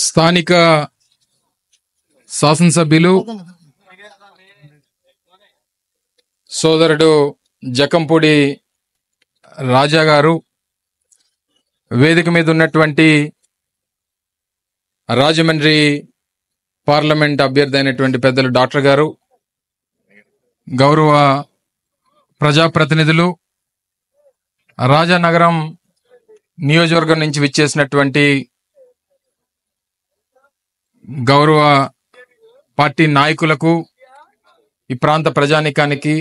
స్థానిక శాసనసభ్యులు సోదరుడు జకంపూడి రాజా గారు, వేదిక మీద ఉన్నటువంటి రాజమండ్రి పార్లమెంట్ అభ్యర్థి అయినటువంటి పెద్దలు డాక్టర్ గారు, గౌరవ ప్రజాప్రతినిధులు, రాజానగరం నియోజకవర్గం నుంచి విచ్చేసినటువంటి గౌరవ పార్టీ నాయకులకు, ఈ ప్రాంత ప్రజానీకానికి,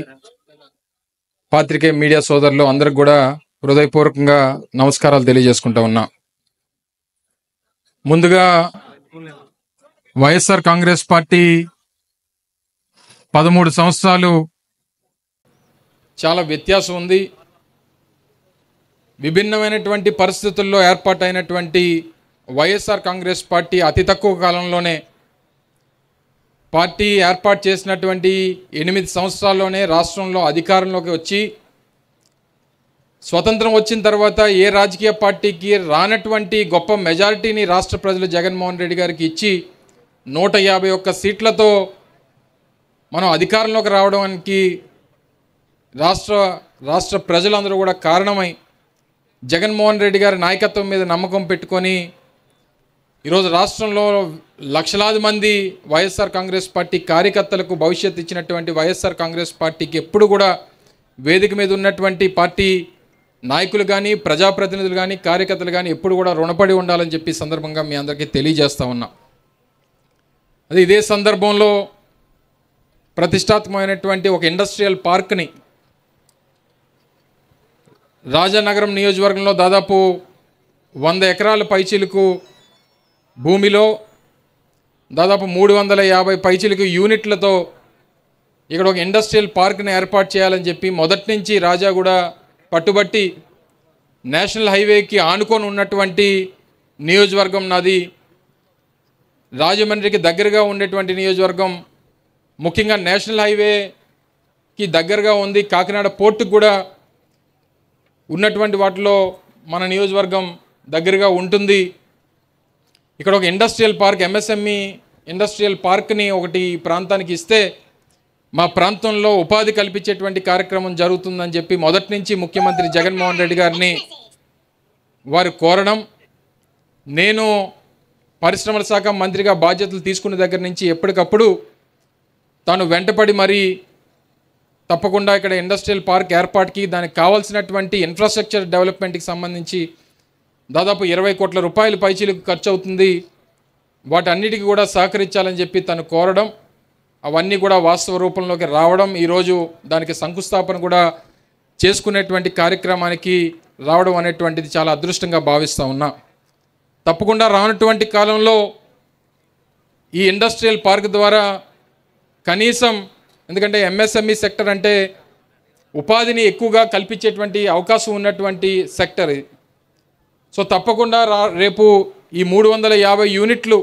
పాత్రికేయ మీడియా సోదరులు అందరికి కూడా హృదయపూర్వకంగా నమస్కారాలు తెలియజేసుకుంటా ఉన్నా. ముందుగా వైఎస్ఆర్ కాంగ్రెస్ పార్టీ 13 సంవత్సరాలు చాలా వ్యత్యాసం ఉంది. విభిన్నమైనటువంటి పరిస్థితుల్లో ఏర్పాటైనటువంటి వైఎస్ఆర్ కాంగ్రెస్ పార్టీ అతి తక్కువ కాలంలోనే, పార్టీ ఏర్పాటు చేసినటువంటి 8 సంవత్సరాల్లోనే రాష్ట్రంలో అధికారంలోకి వచ్చి, స్వతంత్రం వచ్చిన తర్వాత ఏ రాజకీయ పార్టీకి రానటువంటి గొప్ప మెజారిటీని రాష్ట్ర ప్రజలు జగన్మోహన్ రెడ్డి గారికి ఇచ్చి 151 సీట్లతో మనం అధికారంలోకి రావడానికి రాష్ట్ర ప్రజలందరూ కూడా కారణమై, జగన్మోహన్ రెడ్డి గారి నాయకత్వం మీద నమ్మకం పెట్టుకొని ఈరోజు రాష్ట్రంలో లక్షలాది మంది వైఎస్ఆర్ కాంగ్రెస్ పార్టీ కార్యకర్తలకు భవిష్యత్తు ఇచ్చినటువంటి వైఎస్ఆర్ కాంగ్రెస్ పార్టీకి ఎప్పుడు కూడా వేదిక మీద ఉన్నటువంటి పార్టీ నాయకులు కానీ, ప్రజాప్రతినిధులు కానీ, కార్యకర్తలు కానీ ఎప్పుడు కూడా రుణపడి ఉండాలని చెప్పి సందర్భంగా మీ అందరికీ తెలియజేస్తా ఉన్నా. అది ఇదే సందర్భంలో ప్రతిష్టాత్మకమైనటువంటి ఒక ఇండస్ట్రియల్ పార్క్ని రాజానగరం నియోజకవర్గంలో దాదాపు 100 ఎకరాల పైచిలుకు భూమిలో దాదాపు 350 పైచిలుకు యూనిట్లతో ఇక్కడ ఒక ఇండస్ట్రియల్ పార్క్ని ఏర్పాటు చేయాలని చెప్పి మొదటి నుంచి రాజా కూడా పట్టుబట్టి, నేషనల్ హైవేకి ఆనుకొని ఉన్నటువంటి నియోజకవర్గం నాది. రాజమండ్రికి దగ్గరగా ఉండేటువంటి నియోజకవర్గం, ముఖ్యంగా నేషనల్ హైవేకి దగ్గరగా ఉంది. కాకినాడ పోర్టుకు కూడా ఉన్నటువంటి వాటిలో మన నియోజకవర్గం దగ్గరగా ఉంటుంది. ఇక్కడ ఒక ఇండస్ట్రియల్ పార్క్, ఎంఎస్ఎంఈ ఇండస్ట్రియల్ పార్క్ని ఒకటి ప్రాంతానికి ఇస్తే మా ప్రాంతంలో ఉపాధి కల్పించేటువంటి కార్యక్రమం జరుగుతుందని చెప్పి మొదటి నుంచి ముఖ్యమంత్రి జగన్మోహన్ రెడ్డి గారిని వారు కోరడం, నేను పరిశ్రమల శాఖ మంత్రిగా బాధ్యతలు తీసుకున్న దగ్గర నుంచి ఎప్పటికప్పుడు తాను వెంటపడి మరీ తప్పకుండా ఇక్కడ ఇండస్ట్రియల్ పార్క్ ఏర్పాటుకి, దానికి కావాల్సినటువంటి ఇన్ఫ్రాస్ట్రక్చర్ డెవలప్మెంట్కి సంబంధించి దాదాపు 20 కోట్ల రూపాయలు పైచీలకు ఖర్చు అవుతుంది, వాటన్నిటికీ కూడా సహకరించాలని చెప్పి తను కోరడం, అవన్నీ కూడా వాస్తవ రూపంలోకి రావడం, ఈరోజు దానికి శంకుస్థాపన కూడా చేసుకునేటువంటి కార్యక్రమానికి రావడం అనేటువంటిది చాలా అదృష్టంగా భావిస్తూ ఉన్నా. తప్పకుండా రానటువంటి కాలంలో ఈ ఇండస్ట్రియల్ పార్క్ ద్వారా కనీసం, ఎందుకంటే ఎంఎస్ఎంఈ సెక్టర్ అంటే ఉపాధిని ఎక్కువగా కల్పించేటువంటి అవకాశం ఉన్నటువంటి సెక్టర్ ఇది. సో తప్పకుండా రేపు ఈ 350 యూనిట్లు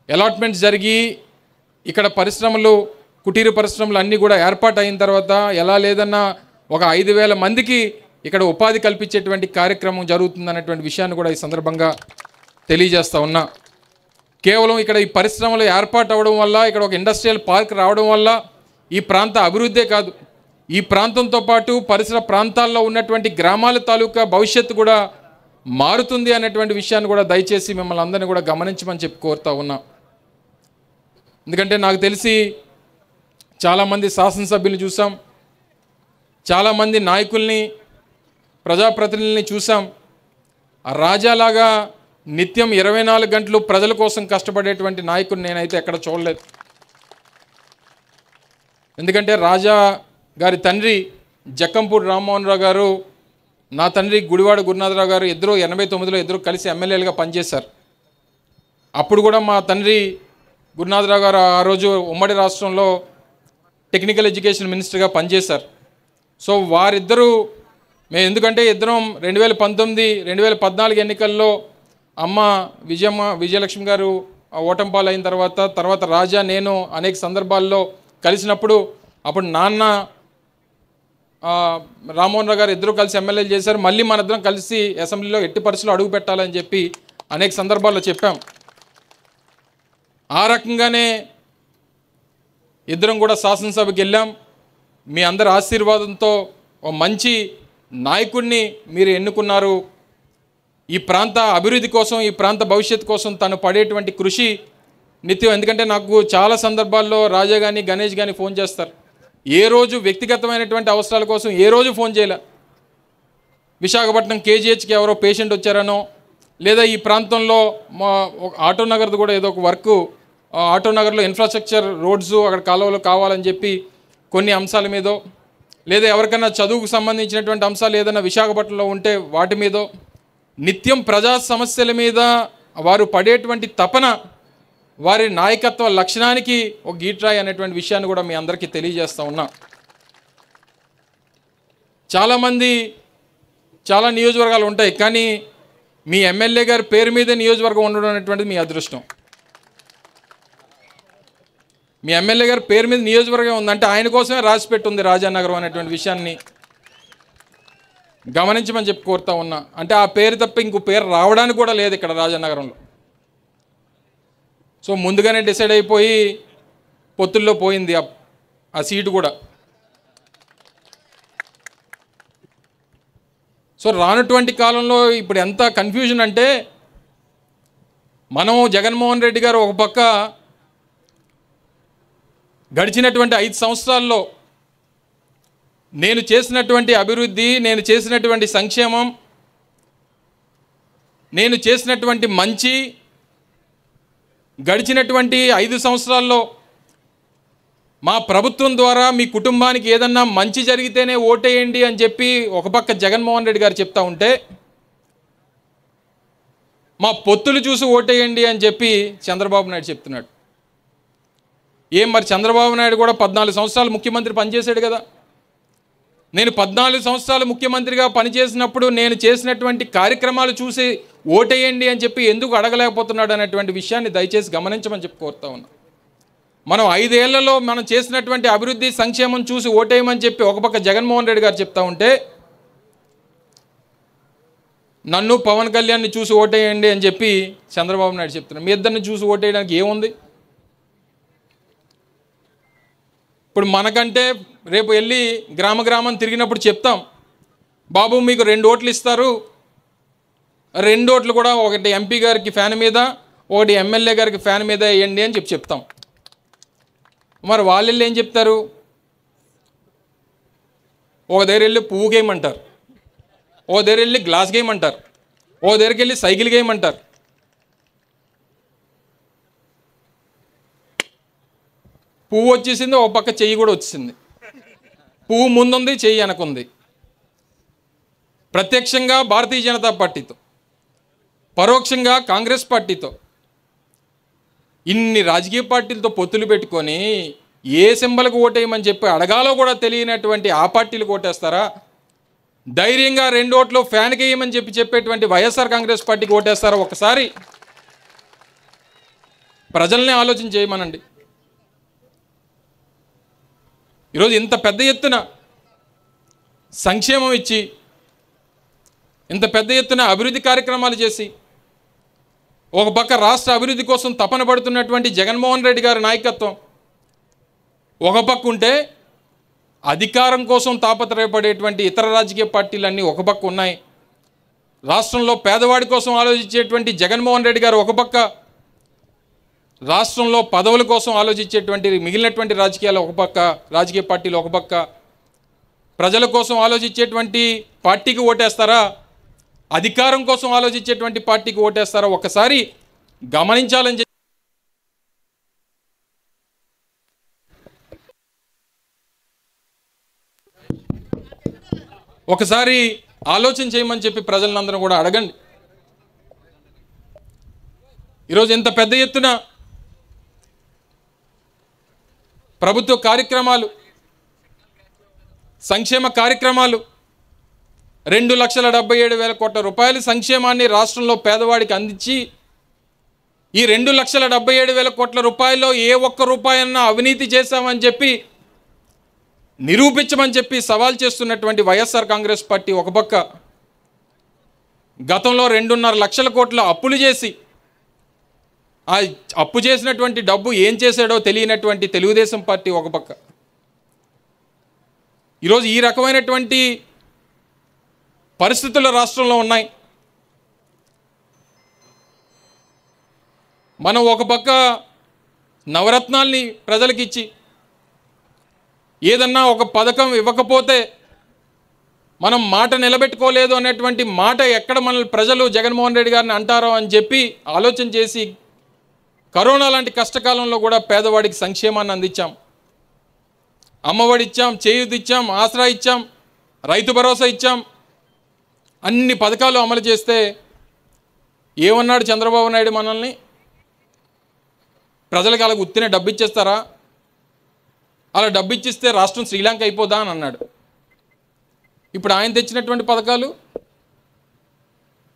అలాట్మెంట్స్ జరిగి ఇక్కడ పరిశ్రమలు, కుటీర పరిశ్రమలు అన్నీ కూడా ఏర్పాటు అయిన తర్వాత ఎలా లేదన్నా ఒక 5,000 మందికి ఇక్కడ ఉపాధి కల్పించేటువంటి కార్యక్రమం జరుగుతుందనేటువంటి విషయాన్ని కూడా ఈ సందర్భంగా తెలియజేస్తూ ఉన్నా. కేవలం ఇక్కడ ఈ పరిశ్రమలు ఏర్పాటు అవ్వడం వల్ల, ఇక్కడ ఒక ఇండస్ట్రియల్ పార్క్ రావడం వల్ల ఈ ప్రాంత అభివృద్ధే కాదు, ఈ ప్రాంతంతో పాటు పరిసర ప్రాంతాల్లో ఉన్నటువంటి గ్రామాల తాలూకా భవిష్యత్తు కూడా మారుతుంది అనేటువంటి విషయాన్ని కూడా దయచేసి మిమ్మల్ని అందరినీ కూడా గమనించమని చెప్పి కోరుతా ఉన్నా. ఎందుకంటే నాకు తెలిసి చాలామంది శాసనసభ్యులు చూసాం, చాలామంది నాయకుల్ని, ప్రజాప్రతినిధుల్ని చూసాం. ఆ రాజాలాగా నిత్యం 24 గంటలు ప్రజల కోసం కష్టపడేటువంటి నాయకుని నేనైతే ఎక్కడ చూడలేదు. ఎందుకంటే రాజా గారి తండ్రి జక్కంపూడి రామ్మోహన్ రావు గారు, నా తండ్రి గుడివాడ గురునాథరావు గారు ఇద్దరు 89లో ఇద్దరు కలిసి ఎమ్మెల్యేలుగా పనిచేశారు. అప్పుడు కూడా మా తండ్రి గురునాథరావు గారు ఆ రోజు ఉమ్మడి రాష్ట్రంలో టెక్నికల్ ఎడ్యుకేషన్ మినిస్టర్గా పనిచేశారు. సో వారిద్దరూ మేము, ఎందుకంటే ఇద్దరం 2019, 2014 ఎన్నికల్లో అమ్మ విజయలక్ష్మి గారు ఓటంపాలు అయిన తర్వాత రాజా, నేను అనేక సందర్భాల్లో కలిసినప్పుడు అప్పుడు నాన్న రామ్మోహన్ రావు గారు ఇద్దరు కలిసి ఎమ్మెల్యేలు చేశారు. మళ్ళీ మనిద్దరం కలిసి అసెంబ్లీలో ఎట్టి పరిస్థితుల్లో అడుగు పెట్టాలని చెప్పి అనేక సందర్భాల్లో చెప్పాం. ఆ రకంగానే ఇద్దరం కూడా శాసనసభకి వెళ్ళాం. మీ అందరి ఆశీర్వాదంతో ఒక మంచి నాయకుడిని మీరు ఎన్నుకున్నారు. ఈ ప్రాంత అభివృద్ధి కోసం, ఈ ప్రాంత భవిష్యత్తు కోసం తను పడేటువంటి కృషి నిత్యం. ఎందుకంటే నాకు చాలా సందర్భాల్లో రాజా కానీ గణేష్ కానీ ఫోన్ చేస్తారు. ఏ రోజు వ్యక్తిగతమైనటువంటి అవసరాల కోసం ఏ రోజు ఫోన్ చేయలే. విశాఖపట్నం కేజీహెచ్కి ఎవరో పేషెంట్ వచ్చారనో, లేదా ఈ ప్రాంతంలో మా ఆటోనగర్ది కూడా ఏదో ఒక వర్క్, ఆటోనగర్లో ఇన్ఫ్రాస్ట్రక్చర్ రోడ్స్ అక్కడ కాలువలు కావాలని చెప్పి కొన్ని అంశాల మీదో, లేదా ఎవరికైనా చదువుకు సంబంధించినటువంటి అంశాలు ఏదైనా విశాఖపట్నంలో ఉంటే వాటి మీదో, నిత్యం ప్రజా సమస్యల మీద వారు పడేటువంటి తపన, వారి నాయకత్వ లక్షణానికి ఒక గీట్రాయి అనేటువంటి విషయాన్ని కూడా మీ అందరికీ తెలియజేస్తూ ఉన్నా. చాలామంది చాలా నియోజకవర్గాలు ఉంటాయి, కానీ మీ ఎమ్మెల్యే గారి పేరు మీదే నియోజకవర్గం ఉండడం అనేటువంటిది మీ అదృష్టం. మీ ఎమ్మెల్యే గారి పేరు మీద నియోజకవర్గం ఉందంటే ఆయన కోసమే రాసిపెట్టుంది రాజానగరం అనేటువంటి విషయాన్ని గమనించమని చెప్పి కోరుతా ఉన్నా. అంటే ఆ పేరు తప్ప ఇంకో పేరు రావడానికి కూడా లేదు ఇక్కడ రాజానగరంలో. సో ముందుగానే డిసైడ్ అయిపోయి పొత్తుల్లో పోయింది ఆ సీటు కూడా. సో రానటువంటి కాలంలో ఇప్పుడు ఎంత కన్ఫ్యూజన్ అంటే, మనం జగన్మోహన్ రెడ్డి గారు ఒక పక్క గడిచినటువంటి 5 సంవత్సరాల్లో నేను చేసినటువంటి అభివృద్ధి, నేను చేసినటువంటి సంక్షేమం, నేను చేసినటువంటి మంచి, గడిచినటువంటి 5 సంవత్సరాల్లో మా ప్రభుత్వం ద్వారా మీ కుటుంబానికి ఏదన్నా మంచి జరిగితేనే ఓటేయండి అని చెప్పి ఒక పక్క జగన్మోహన్ రెడ్డి గారు చెప్తా ఉంటే, మా పొత్తులు చూసి ఓటేయండి అని చెప్పి చంద్రబాబు నాయుడు చెప్తున్నాడు. ఏం మరి చంద్రబాబు నాయుడు కూడా 14 సంవత్సరాలు ముఖ్యమంత్రి పనిచేశాడు కదా. నేను 14 సంవత్సరాలు ముఖ్యమంత్రిగా పనిచేసినప్పుడు నేను చేసినటువంటి కార్యక్రమాలు చూసి ఓటేయండి అని చెప్పి ఎందుకు అడగలేకపోతున్నాడు అనేటువంటి విషయాన్ని దయచేసి గమనించమని చెప్పి కోరుతా ఉన్నా. మనం 5 ఏళ్లలో మనం చేసినటువంటి అభివృద్ధి సంక్షేమం చూసి ఓటేయమని చెప్పి ఒక పక్క జగన్మోహన్ రెడ్డి గారు చెప్తా ఉంటే, నన్ను పవన్ కళ్యాణ్ని చూసి ఓటేయండి అని చెప్పి చంద్రబాబు నాయుడు చెప్తున్నాడు. మీ ఇద్దరిని చూసి ఓటేయడానికి ఏముంది? ఇప్పుడు మనకంటే రేపు వెళ్ళి గ్రామం తిరిగినప్పుడు చెప్తాం, బాబు మీకు 2 ఓట్లు ఇస్తారు, 2 ఓట్లు కూడా ఒకటి ఎంపీ గారికి ఫ్యాన్ మీద, ఒకటి ఎమ్మెల్యే గారికి ఫ్యాన్ మీద వేయండి అని చెప్తాం. మరి వాళ్ళు ఏం చెప్తారు? ఒక దగ్గర వెళ్ళి పువ్వు గేమ్ అంటారు, ఓ దగ్గర వెళ్ళి గ్లాస్ గేమ్ అంటారు, ఓ దగ్గరికి వెళ్ళి సైకిల్ గేమ్ అంటారు. పువ్వు వచ్చేసింది, ఒక పక్క చెయ్యి కూడా వచ్చేసింది. పువ్వు ముందుంది, చెయ్యి వెనకుంది. ప్రత్యక్షంగా భారతీయ జనతా పార్టీతో, పరోక్షంగా కాంగ్రెస్ పార్టీతో, ఇన్ని రాజకీయ పార్టీలతో పొత్తులు పెట్టుకొని ఏ సింబల్కి ఓటేయమని చెప్పి అడగాలో కూడా తెలియనటువంటి ఆ పార్టీలకు ఓటేస్తారా? ధైర్యంగా 2 ఓట్లు ఫ్యాన్కి వేయమని చెప్పేటువంటి వైఎస్ఆర్ కాంగ్రెస్ పార్టీకి ఓటేస్తారా? ఒకసారి ప్రజల్ని ఆలోచన చేయమనండి. ఈరోజు ఇంత పెద్ద ఎత్తున సంక్షేమం ఇచ్చి, ఇంత పెద్ద ఎత్తున అభివృద్ధి కార్యక్రమాలు చేసి, ఒక పక్క రాష్ట్ర అభివృద్ధి కోసం తపన పడుతున్నటువంటి జగన్మోహన్ రెడ్డి గారి నాయకత్వం ఒక పక్క ఉంటే, అధికారం కోసం తాపత్రయపడేటువంటి ఇతర రాజకీయ పార్టీలన్నీ ఒక పక్క ఉన్నాయి. రాష్ట్రంలో పేదవాడి కోసం ఆలోచించేటువంటి జగన్మోహన్ రెడ్డి గారు ఒక పక్క, రాష్ట్రంలో పదవుల కోసం ఆలోచించేటువంటి మిగిలినటువంటి రాజకీయ పార్టీలు ఒక పక్క, ప్రజల కోసం ఆలోచించేటువంటి పార్టీకి ఓటేస్తారా, అధికారం కోసం ఆలోచించేటువంటి పార్టీకి ఓటేస్తారా? ఒకసారి గమనించాలని చెప్పి ఒకసారి ఆలోచన చేయమని చెప్పి ప్రజలందరూ కూడా అడగండి. ఈరోజు ఇంత పెద్ద ఎత్తున ప్రభుత్వ కార్యక్రమాలు, సంక్షేమ కార్యక్రమాలు, 2,77,000 కోట్ల రూపాయల సంక్షేమాన్ని రాష్ట్రంలో పేదవాడికి అందించి, ఈ 2,77,000 కోట్ల రూపాయల్లో ఏ ఒక్క రూపాయన్నా అవినీతి చేశామని చెప్పి నిరూపించమని చెప్పి సవాల్ చేస్తున్నటువంటి వైఎస్ఆర్ కాంగ్రెస్ పార్టీ ఒక పక్క, గతంలో 2.5 లక్షల కోట్ల అప్పులు చేసి ఆ అప్పు చేసినటువంటి డబ్బు ఏం చేశాడో తెలియనటువంటి తెలుగుదేశం పార్టీ ఒక పక్క, ఈరోజు ఈ రకమైనటువంటి పరిస్థితులు రాష్ట్రంలో ఉన్నాయి. మనం ఒక పక్క నవరత్నాల్ని ప్రజలకు ఇచ్చి ఏదన్నా ఒక పథకం ఇవ్వకపోతే మనం మాట నిలబెట్టుకోలేదు అనేటువంటి మాట ఎక్కడ మనల్ని ప్రజలు జగన్మోహన్ రెడ్డి గారిని అంటారో అని చెప్పి ఆలోచన చేసి కరోనా లాంటి కష్టకాలంలో కూడా పేదవాడికి సంక్షేమాన్ని అందించాం. అమ్మఒడి ఇచ్చాం, చేయూతి ఇచ్చాం, ఆసరా ఇచ్చాం, రైతు భరోసా ఇచ్చాం. అన్ని పథకాలు అమలు చేస్తే ఏమన్నాడు చంద్రబాబు నాయుడు మనల్ని? ప్రజలకు అలా ఉత్తినే డబ్బు ఇచ్చేస్తారా? అలా డబ్బు ఇచ్చిస్తే రాష్ట్రం శ్రీలంక అయిపోదా అని అన్నాడు. ఇప్పుడు ఆయన తెచ్చినటువంటి పథకాలు,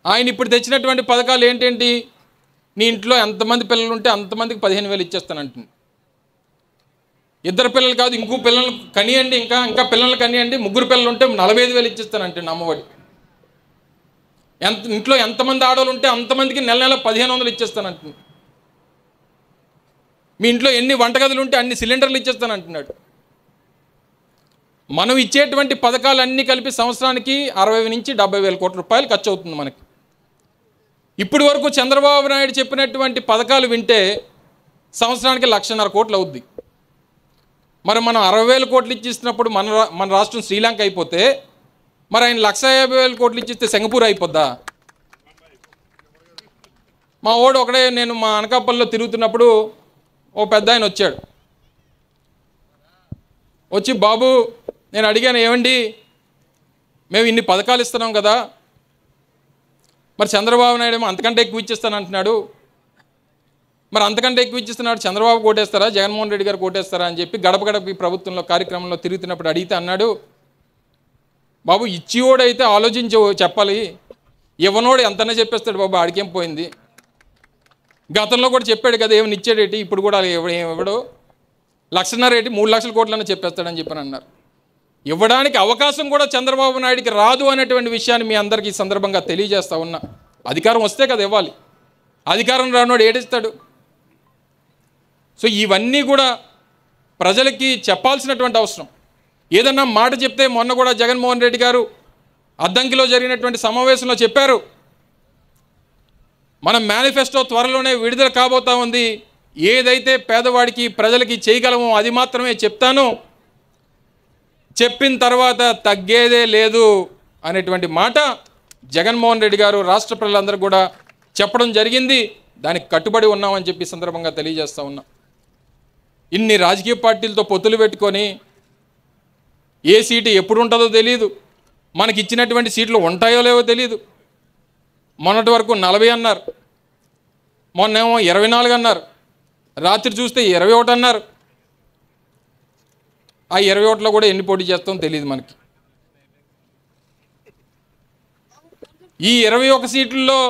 ఆయన ఇప్పుడు తెచ్చినటువంటి పథకాలు ఏంటేంటి? నీ ఇంట్లో ఎంతమంది పిల్లలు ఉంటే అంతమందికి 15,000 ఇచ్చేస్తానంటుంది. 2 పిల్లలు కాదు, ఇంకో పిల్లలు కనియండి, ఇంకా పిల్లలు కనియండి, 3 పిల్లలు ఉంటే 45,000 ఇచ్చేస్తానంటుంది అమ్మఒడి. ఇంట్లో ఎంతమంది ఆడవాళ్ళు ఉంటే అంతమందికి నెల 1,500 ఇచ్చేస్తానంటుంది. మీ ఇంట్లో ఎన్ని వంటగదులు ఉంటే అన్ని సిలిండర్లు ఇచ్చేస్తానంటున్నాడు. మనం ఇచ్చేటువంటి పథకాలన్నీ కలిపి సంవత్సరానికి 60 నుంచి 70,000 కోట్ల రూపాయలు ఖర్చు అవుతుంది మనకి. ఇప్పటి వరకు చంద్రబాబు నాయుడు చెప్పినటువంటి పథకాలు వింటే సంవత్సరానికి 1,50,000 కోట్లు అవుద్ది. మరి మనం 60,000 కోట్లు ఇచ్చిస్తున్నప్పుడు మన రాష్ట్రం శ్రీలంక అయిపోతే, మరి ఆయన 1,50,000 కోట్లు ఇచ్చిస్తే సింగపూర్ అయిపోద్దా? మా ఓడు ఒకడే, నేను మా అనకాపల్లిలో తిరుగుతున్నప్పుడు ఓ పెద్ద ఆయన వచ్చాడు. వచ్చి, బాబు నేను అడిగాను, ఏమండి మేము ఇన్ని పథకాలు ఇస్తున్నాం కదా, మరి చంద్రబాబు నాయుడు ఏమో అంతకంటే ఎక్కువ ఇచ్చేస్తాను అంటున్నాడు, మరి అంతకంటే ఎక్కువ ఇచ్చిస్తున్నాడు, చంద్రబాబు కోటేస్తారా జగన్మోహన్ రెడ్డి గారు కోటేస్తారా అని చెప్పి గడప గడప ప్రభుత్వంలో కార్యక్రమంలో తిరుగుతున్నప్పుడు అడిగితే అన్నాడు, బాబు ఇచ్చివాడైతే ఆలోచించి చెప్పాలి, ఇవ్వనోడు ఎంతనే చెప్పేస్తాడు బాబు, ఆడికేం పోయింది. గతంలో కూడా చెప్పాడు కదా ఏమైనా ఇచ్చాడేటి, ఇప్పుడు కూడా ఇవ్వడు, 1,50,000 రేటి 3 లక్షల కోట్లన్నా చెప్పేస్తాడని చెప్పని అన్నారు. ఇవ్వడానికి అవకాశం కూడా చంద్రబాబు నాయుడికి రాదు అనేటువంటి విషయాన్ని మీ అందరికీ ఈ సందర్భంగా తెలియజేస్తా ఉన్నా. అధికారం వస్తే కదా ఇవ్వాలి, అధికారం రానోడు ఏడిస్తాడు. సో ఇవన్నీ కూడా ప్రజలకి చెప్పాల్సినటువంటి అవసరం. ఏదన్నా మాట చెప్తే మొన్న కూడా జగన్మోహన్ రెడ్డి గారు అద్దంకిలో జరిగినటువంటి సమావేశంలో చెప్పారు, మన మేనిఫెస్టో త్వరలోనే విడుదల కాబోతా ఉంది, ఏదైతే పేదవాడికి ప్రజలకి చేయగలమో అది మాత్రమే చెప్తాను, చెప్పిన తర్వాత తగ్గేదే లేదు అనేటువంటి మాట జగన్మోహన్ రెడ్డి గారు రాష్ట్ర ప్రజలందరూ కూడా చెప్పడం జరిగింది. దానికి కట్టుబడి ఉన్నామని చెప్పి సందర్భంగా తెలియజేస్తూ ఉన్నా. ఇన్ని రాజకీయ పార్టీలతో పొత్తులు పెట్టుకొని ఏ సీటు ఎప్పుడు ఉంటుందో తెలియదు, మనకి ఇచ్చినటువంటి సీట్లు ఉంటాయో లేవో తెలియదు. మొన్నటి వరకు 40 అన్నారు, మొన్నేమో 24 అన్నారు, రాత్రి చూస్తే 21 అన్నారు. ఆ 21లో కూడా ఎన్ని పోటీ చేస్తామో తెలియదు మనకి. ఈ 21 సీట్లలో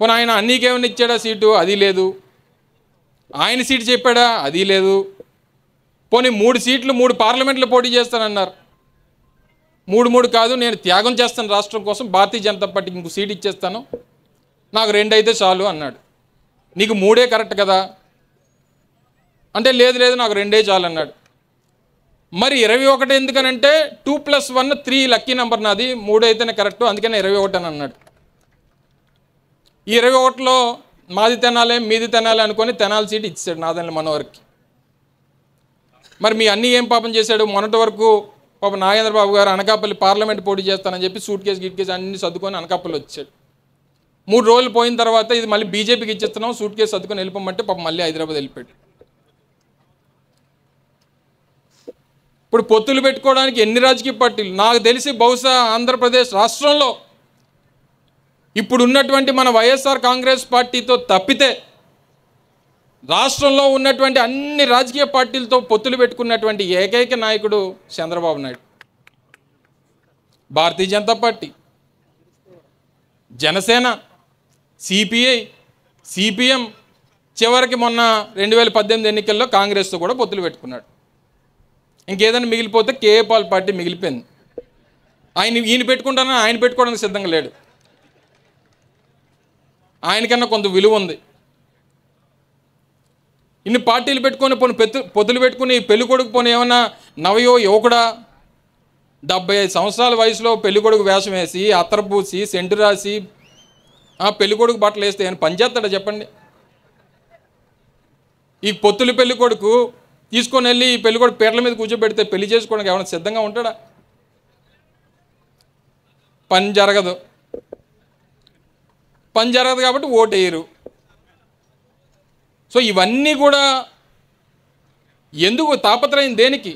పోనీ ఆయన అన్నీకేమైనా ఇచ్చాడా సీటు? అది లేదు. ఆయన సీటు చెప్పాడా? అది లేదు. పోనీ 3 సీట్లు 3 పార్లమెంట్లో పోటీ చేస్తానన్నారు. 3 కాదు, నేను త్యాగం చేస్తాను రాష్ట్రం కోసం, భారతీయ జనతా పార్టీకి ఇంకో సీట్ ఇచ్చేస్తాను, నాకు 2 అయితే చాలు అన్నాడు. నీకు 3 కరెక్ట్ కదా అంటే, లేదు నాకు 2 చాలు అన్నాడు. మరి 21 ఎందుకనంటే 2+1 3 లక్కీ నెంబర్ నాది, 3 అయితేనే కరెక్ట్, అందుకనే 21 అని అన్నాడు. ఈ 21లో మాది తెనాలే మీది తెనాలి అనుకొని తెనాలి సీట్ ఇచ్చాడు నాదెండ్ల మనోహర్కి. మరి మీ అన్నీ ఏం పాపం చేశాడు? మొన్నటి వరకు పాప నాగేంద్ర బాబు గారు అనకాపల్లి పార్లమెంట్ పోటీ చేస్తానని చెప్పి సూట్ కేసు అన్ని సర్దుకొని అనకాపల్లి వచ్చాడు. 3 రోజులు పోయిన తర్వాత ఇది మళ్ళీ బీజేపీకి ఇచ్చేస్తున్నాం, సూట్ కేసు సర్దుకొని వెళ్ళిపోమంటే పాపం మళ్ళీ హైదరాబాద్ వెళ్ళిపోయాడు. ఇప్పుడు పొత్తులు పెట్టుకోవడానికి ఎన్ని రాజకీయ పార్టీలు? నాకు తెలిసి బహుశా ఆంధ్రప్రదేశ్ రాష్ట్రంలో ఇప్పుడు ఉన్నటువంటి మన వైఎస్ఆర్ కాంగ్రెస్ పార్టీతో తప్పితే రాష్ట్రంలో ఉన్నటువంటి అన్ని రాజకీయ పార్టీలతో పొత్తులు పెట్టుకున్నటువంటి ఏకైక నాయకుడు Chandrababu Naidu. Bharatiya Janata party, Janasena, CPI, CPM, చివరికి మొన్న 2018 ఎన్నికల్లో కాంగ్రెస్తో కూడా పొత్తులు పెట్టుకున్నాడు. ఇంకేదైనా మిగిలిపోతే కేఏ పాల్ పార్టీ మిగిలిపోయింది. ఈయన పెట్టుకుంటానని ఆయన పెట్టుకోవడానికి సిద్ధంగా లేడు. ఆయనకన్నా కొంత విలువ ఉంది. ఇన్ని పార్టీలు పెట్టుకొని పోనీ పొత్తులు పెట్టుకుని పెళ్ళికొడుకు పోనీ ఏమన్నా నవయో యువకుడా 75 సంవత్సరాల వయసులో పెళ్ళికొడుకు వేషం వేసి అత్తర పూసి సెంటు రాసి పెళ్ళికొడుకు బట్టలు వేస్తే ఆయన పనిచేస్తాడా చెప్పండి? ఈ పొత్తులు పెళ్ళికొడుకు తీసుకొని వెళ్ళి ఈ పెళ్ళికొడుకు పీటల మీద కూర్చోబెడితే పెళ్లి చేసుకోవడానికి ఏమైనా సిద్ధంగా ఉంటాడా? పని జరగదు కాబట్టి ఓటేయరు. సో ఇవన్నీ కూడా ఎందుకు తాపత్రయం? దేనికి?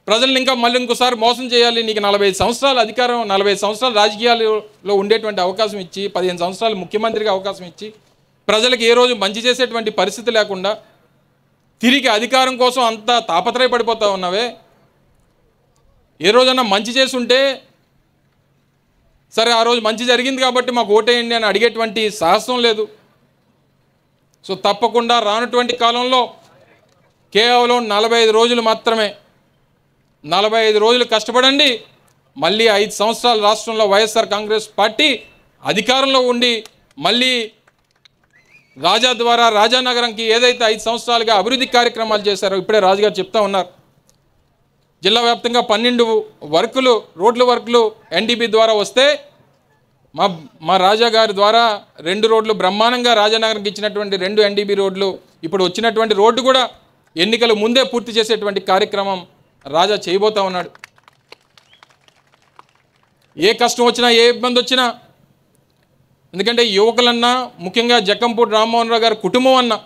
ప్రజల్ని ఇంకా మళ్ళీ ఇంకోసారి మోసం చేయాలి. నీకు 45 సంవత్సరాల అధికారం, 45 సంవత్సరాలు రాజకీయాలలో ఉండేటువంటి అవకాశం ఇచ్చి 15 సంవత్సరాలు ముఖ్యమంత్రిగా అవకాశం ఇచ్చి ప్రజలకు ఏ రోజు మంచి చేసేటువంటి పరిస్థితి లేకుండా తిరిగి అధికారం కోసం అంతా తాపత్రయపడిపోతూ ఉన్నావే. ఏ రోజన్నా మంచి చేసి ఉంటే సరే, ఆ రోజు మంచి జరిగింది కాబట్టి మాకు ఓటేయండి అని అడిగేటువంటి సాహసం లేదు. సో తప్పకుండా రానటువంటి కాలంలో కేవలం 45 రోజులు మాత్రమే, 45 రోజులు కష్టపడండి. మళ్ళీ 5 సంవత్సరాలు రాష్ట్రంలో వైఎస్ఆర్ కాంగ్రెస్ పార్టీ అధికారంలో ఉండి మళ్ళీ రాజా ద్వారా రాజానగరంకి ఏదైతే 5 సంవత్సరాలుగా అభివృద్ధి కార్యక్రమాలు చేశారో ఇప్పుడే రాజుగారు చెప్తా ఉన్నారు. జిల్లా వ్యాప్తంగా 12 వర్కులు, రోడ్ల వర్కులు ఎన్డీబీ ద్వారా వస్తే మా రాజా గారి ద్వారా 2 రోడ్లు బ్రహ్మాండంగా రాజానగరంకి ఇచ్చినటువంటి 2 ఎన్డీబీ రోడ్లు, ఇప్పుడు వచ్చినటువంటి రోడ్డు కూడా ఎన్నికల ముందే పూర్తి చేసేటువంటి కార్యక్రమం రాజా చేయబోతా ఉన్నాడు. ఏ కష్టం వచ్చినా, ఏ ఇబ్బంది వచ్చినా, ఎందుకంటే యువకులన్నా, ముఖ్యంగా జక్కంపూడి రామ్మోహన్ రావు గారి కుటుంబం అన్నా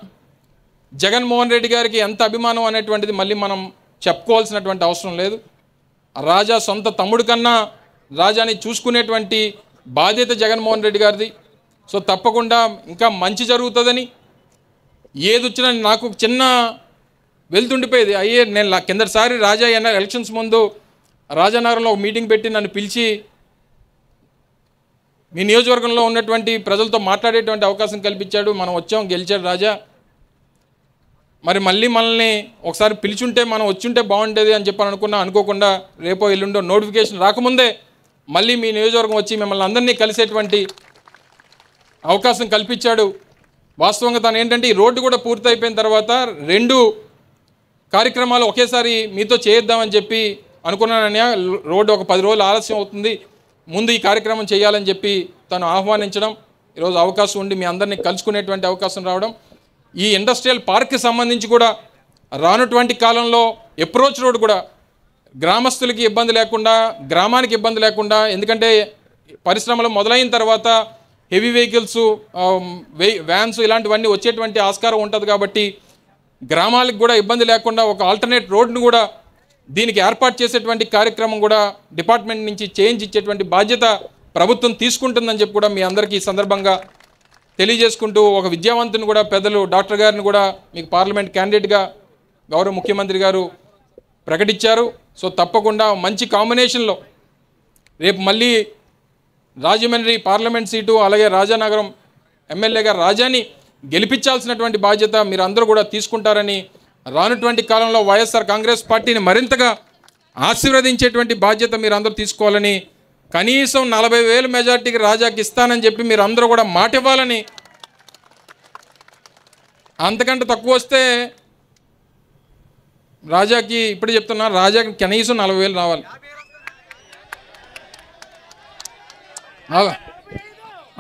జగన్మోహన్ రెడ్డి గారికి ఎంత అభిమానం అనేటువంటిది మళ్ళీ మనం చెప్పుకోవాల్సినటువంటి అవసరం లేదు. రాజా సొంత తమ్ముడు కన్నా రాజాని చూసుకునేటువంటి బాధ్యత జగన్మోహన్ రెడ్డి గారిది. సో తప్పకుండా ఇంకా మంచి జరుగుతుందని, ఏది వచ్చినా నాకు చిన్న వెళ్తుండిపోయేది. నేను కిందటిసారి రాజా ఎలక్షన్స్ ముందు రాజానగరంలో ఒక మీటింగ్ పెట్టి నన్ను పిలిచి మీ నియోజకవర్గంలో ఉన్నటువంటి ప్రజలతో మాట్లాడేటువంటి అవకాశం కల్పించాడు. మనం వచ్చాం, గెలిచాడు రాజా. మరి మళ్ళీ మనల్ని ఒకసారి పిలిచుంటే మనం వచ్చుంటే బాగుండేది అని చెప్పి అనుకోకుండా రేపో ఎల్లుండో నోటిఫికేషన్ రాకముందే మళ్ళీ మీ నియోజకవర్గం వచ్చి మిమ్మల్ని అందరినీ కలిసేటువంటి అవకాశం కల్పించాడు. వాస్తవంగా తను ఏంటంటే ఈ రోడ్డు కూడా పూర్తి అయిపోయిన తర్వాత 2 కార్యక్రమాలు ఒకేసారి మీతో చేద్దామని చెప్పి అనుకున్నానని. రోడ్డు ఒక 10 రోజులు ఆలస్యం అవుతుంది, ముందు ఈ కార్యక్రమం చేయాలని చెప్పి తను ఆహ్వానించడం, ఈరోజు అవకాశం ఉండి మీ అందరినీ కలుసుకునేటువంటి అవకాశం రావడం. ఈ ఇండస్ట్రియల్ పార్క్కి సంబంధించి కూడా రానటువంటి కాలంలో అప్రోచ్ రోడ్ కూడా గ్రామస్తులకి ఇబ్బంది లేకుండా, గ్రామానికి ఇబ్బంది లేకుండా, ఎందుకంటే పరిశ్రమలు మొదలైన తర్వాత హెవీ వెహికల్స్, వ్యాన్స్ ఇలాంటివన్నీ వచ్చేటువంటి ఆస్కారం ఉంటుంది కాబట్టి గ్రామాలకు కూడా ఇబ్బంది లేకుండా ఒక ఆల్టర్నేట్ రోడ్ను కూడా దీనికి ఏర్పాటు చేసేటువంటి కార్యక్రమం కూడా డిపార్ట్మెంట్ నుంచి చేంజ్ ఇచ్చేటువంటి బాధ్యత ప్రభుత్వం తీసుకుంటుందని చెప్పి కూడా మీ అందరికీ ఈ సందర్భంగా తెలియజేసుకుంటూ, ఒక విద్యావంతుని కూడా పెద్దలు డాక్టర్ గారిని కూడా మీకు పార్లమెంట్ క్యాండిడేట్గా గౌరవ ముఖ్యమంత్రి గారు ప్రకటించారు. సో తప్పకుండా మంచి కాంబినేషన్లో రేపు మళ్ళీ రాజమండ్రి పార్లమెంట్ సీటు, అలాగే రాజానగరం ఎమ్మెల్యేగా రాజాని గెలిపించాల్సినటువంటి బాధ్యత మీరు అందరూ కూడా తీసుకుంటారని, రానటువంటి కాలంలో వైఎస్ఆర్ కాంగ్రెస్ పార్టీని మరింతగా ఆశీర్వదించేటువంటి బాధ్యత మీరు అందరూ తీసుకోవాలని, కనీసం 40,000 మెజార్టీకి రాజాకి ఇస్తానని చెప్పి మీరు అందరూ కూడా మాట ఇవ్వాలని, అంతకంటే తక్కువ వస్తే రాజాకి ఇప్పుడు చెప్తున్నా, రాజాకి కనీసం 40,000 రావాలి.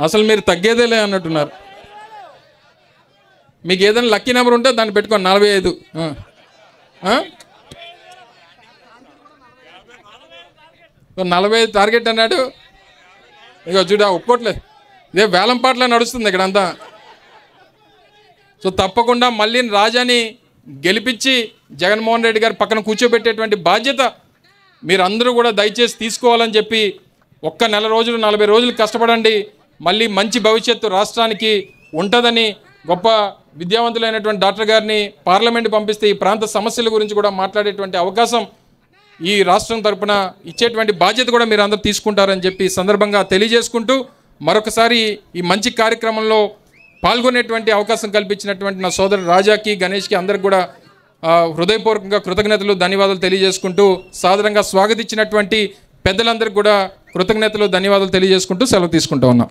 అసలు మీరు తగ్గేదేలే అన్నట్టున్నారు. మీకు ఏదైనా లక్కీ నెంబర్ ఉంటే దాన్ని పెట్టుకోండి, 45. 45 టార్గెట్ అన్నాడు. ఇక చూడ ఒప్పుకోవట్లేదు, ఇదే వేలం పాటలో నడుస్తుంది ఇక్కడంతా. సో తప్పకుండా మళ్ళీ రాజాని గెలిపించి జగన్మోహన్ రెడ్డి గారి పక్కన కూర్చోబెట్టేటువంటి బాధ్యత మీరందరూ కూడా దయచేసి తీసుకోవాలని చెప్పి, ఒక్క నెల రోజులు 40 రోజులు కష్టపడండి. మళ్ళీ మంచి భవిష్యత్తు రాష్ట్రానికి ఉంటుందని, గొప్ప విద్యావంతులైనటువంటి డాక్టర్ గారిని పార్లమెంట్ పంపిస్తే ఈ ప్రాంత సమస్యల గురించి కూడా మాట్లాడేటువంటి అవకాశం ఈ రాష్ట్రం తరపున ఇచ్చేటువంటి బాధ్యత కూడా మీరు అందరూ తీసుకుంటారని చెప్పి సందర్భంగా తెలియజేసుకుంటూ, మరొకసారి ఈ మంచి కార్యక్రమంలో పాల్గొనేటువంటి అవకాశం కల్పించినటువంటి నా సోదరు రాజాకి, గణేష్కి అందరికి కూడా హృదయపూర్వకంగా కృతజ్ఞతలు, ధన్యవాదాలు తెలియజేసుకుంటూ, సాదరంగా స్వాగతించినటువంటి పెద్దలందరికీ కూడా కృతజ్ఞతలు, ధన్యవాదాలు తెలియజేసుకుంటూ సెలవు తీసుకుంటూ ఉన్నాం.